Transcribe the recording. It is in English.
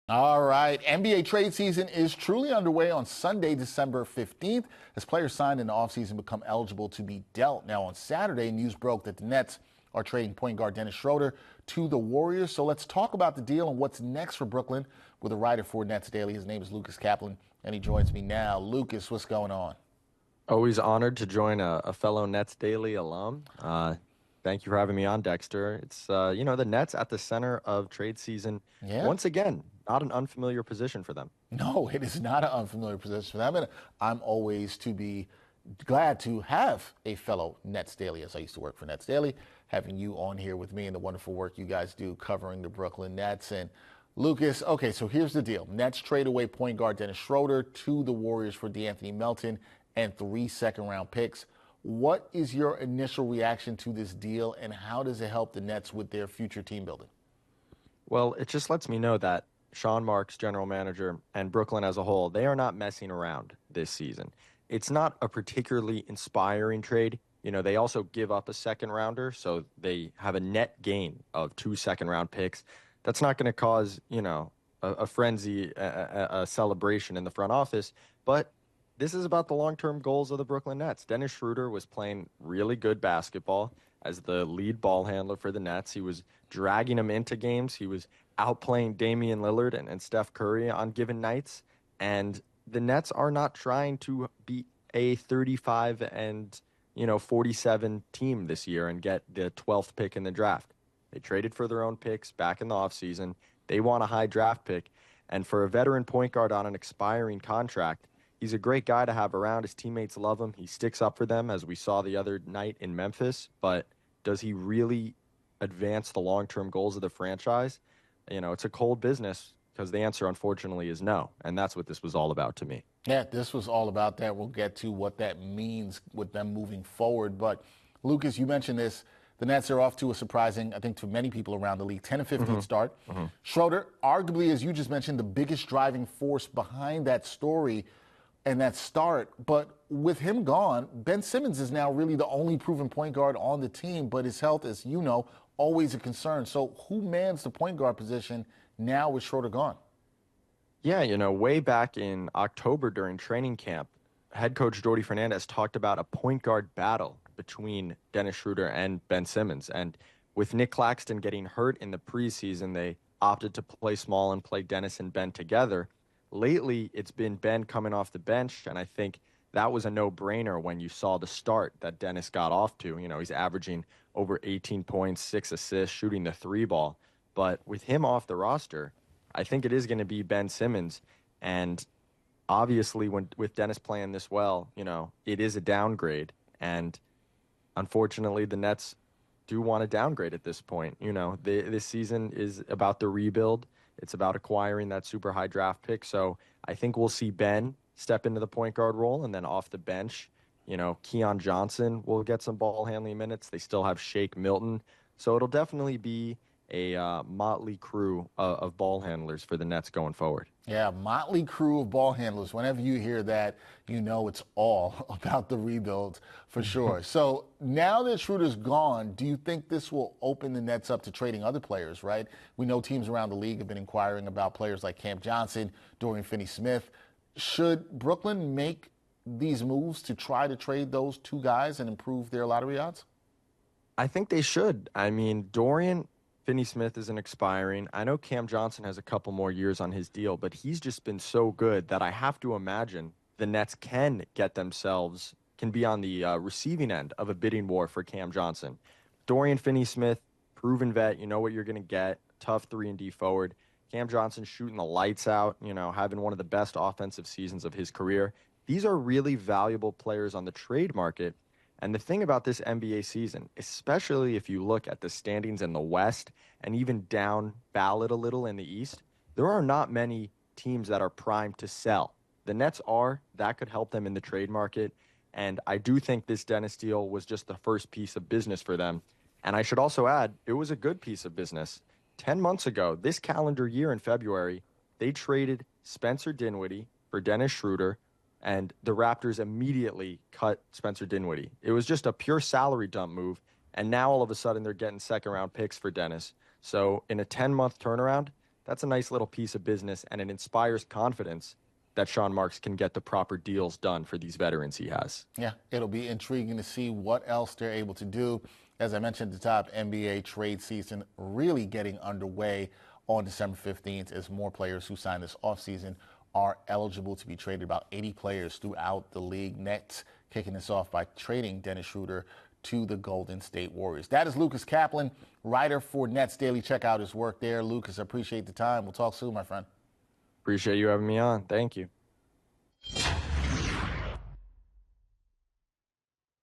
All right. NBA trade season is truly underway on Sunday, December 15th, as players signed in the offseason become eligible to be dealt. Now, on Saturday, news broke that the Nets are trading point guard Dennis Schröder to the Warriors. So let's talk about the deal and what's next for Brooklyn with a writer for Nets Daily. His name is Lucas Kaplan, and he joins me now. Lucas, what's going on? Always honored to join a fellow Nets Daily alum. Thank you for having me on, Dexter. It's, the Nets at the center of trade season. Yeah. Once again, not an unfamiliar position for them. No, it is not an unfamiliar position for them. And I'm always to be glad to have a fellow Nets Daily, as I used to work for Nets Daily, having you on here with me and the wonderful work you guys do covering the Brooklyn Nets. And Lucas, okay, so here's the deal. Nets trade away point guard Dennis Schröder to the Warriors for De'Anthony Melton and 3 second-round picks. What is your initial reaction to this deal, and how does it help the Nets with their future team building? Well, it just lets me know that Sean Marks, general manager, and Brooklyn as a whole, they are not messing around this season. It's not a particularly inspiring trade. They also give up a second rounder, so they have a net gain of 2 second-round picks. That's not going to cause, a frenzy, a celebration in the front office, but this is about the long-term goals of the Brooklyn Nets. Dennis Schröder was playing really good basketball as the lead ball handler for the Nets. He was dragging them into games. He was outplaying Damian Lillard and Steph Curry on given nights. And the Nets are not trying to be a 35 and 47 team this year and get the 12th pick in the draft. They traded for their own picks back in the offseason. They want a high draft pick. And for a veteran point guard on an expiring contract, he's a great guy to have around. His teammates love him. He sticks up for them, as we saw the other night in Memphis. But does he really advance the long-term goals of the franchise? It's a cold business because the answer, unfortunately, is no. And that's what this was all about to me. Yeah, this was all about that. We'll get to what that means with them moving forward. But, Lucas, you mentioned this. The Nets are off to a surprising, I think to many people around the league, 10 and 15 start. Schroeder, arguably, as you just mentioned, the biggest driving force behind that story and that start. But with him gone, Ben Simmons is now really the only proven point guard on the team, but his health, as you know, always a concern. So who mans the point guard position now with Schroeder gone? Yeah, way back in October during training camp, head coach Jordi Fernandez talked about a point guard battle between Dennis Schröder and Ben Simmons. And with Nick Claxton getting hurt in the preseason, they opted to play small and play Dennis and Ben together. Lately, it's been Ben coming off the bench, and I think that was a no-brainer when you saw the start that Dennis got off to. He's averaging over 18 points, 6 assists, shooting the 3 ball. But with him off the roster, I think it is going to be Ben Simmons. And obviously, with Dennis playing this well, it is a downgrade. And unfortunately, the Nets do want to downgrade at this point. This season is about the rebuild. It's about acquiring that super high draft pick. So I think we'll see Ben step into the point guard role, and then off the bench, Keon Johnson will get some ball handling minutes. They still have Shake Milton. So it'll definitely be a motley crew of ball handlers for the Nets going forward. Yeah, motley crew of ball handlers. Whenever you hear that, it's all about the rebuild for sure. So now that Schroeder's gone, do you think this will open the Nets up to trading other players, right? We know teams around the league have been inquiring about players like Cam Johnson, Dorian Finney-Smith. Should Brooklyn make these moves to try to trade those two guys and improve their lottery odds? I think they should. I mean, Dorian Finney-Smith isn't expiring. I know Cam Johnson has a couple more years on his deal, but he's just been so good that I have to imagine the Nets can be on the receiving end of a bidding war for Cam Johnson. Dorian Finney-Smith, proven vet, you know what you're going to get, tough 3-and-D forward. Cam Johnson shooting the lights out, having one of the best offensive seasons of his career. These are really valuable players on the trade market. And the thing about this NBA season, especially if you look at the standings in the West and even down ballot a little in the East, there are not many teams that are primed to sell. The Nets are. That could help them in the trade market. And I do think this Dennis deal was just the first piece of business for them. And I should also add, it was a good piece of business. 10 months ago, this calendar year in February, they traded Spencer Dinwiddie for Dennis Schröder, and the Raptors immediately cut Spencer Dinwiddie. It was just a pure salary dump move, and now all of a sudden they're getting second-round picks for Dennis. So in a 10-month turnaround, that's a nice little piece of business, and it inspires confidence that Sean Marks can get the proper deals done for these veterans he has. Yeah, it'll be intriguing to see what else they're able to do. As I mentioned at the top, NBA trade season really getting underway on December 15th as more players who sign this offseason are eligible to be traded. About 80 players throughout the league. Nets kicking this off by trading Dennis Schröder to the Golden State Warriors. That is Lucas Kaplan, writer for Nets Daily. Check out his work there. Lucas, I appreciate the time. We'll talk soon, my friend. Appreciate you having me on. Thank you.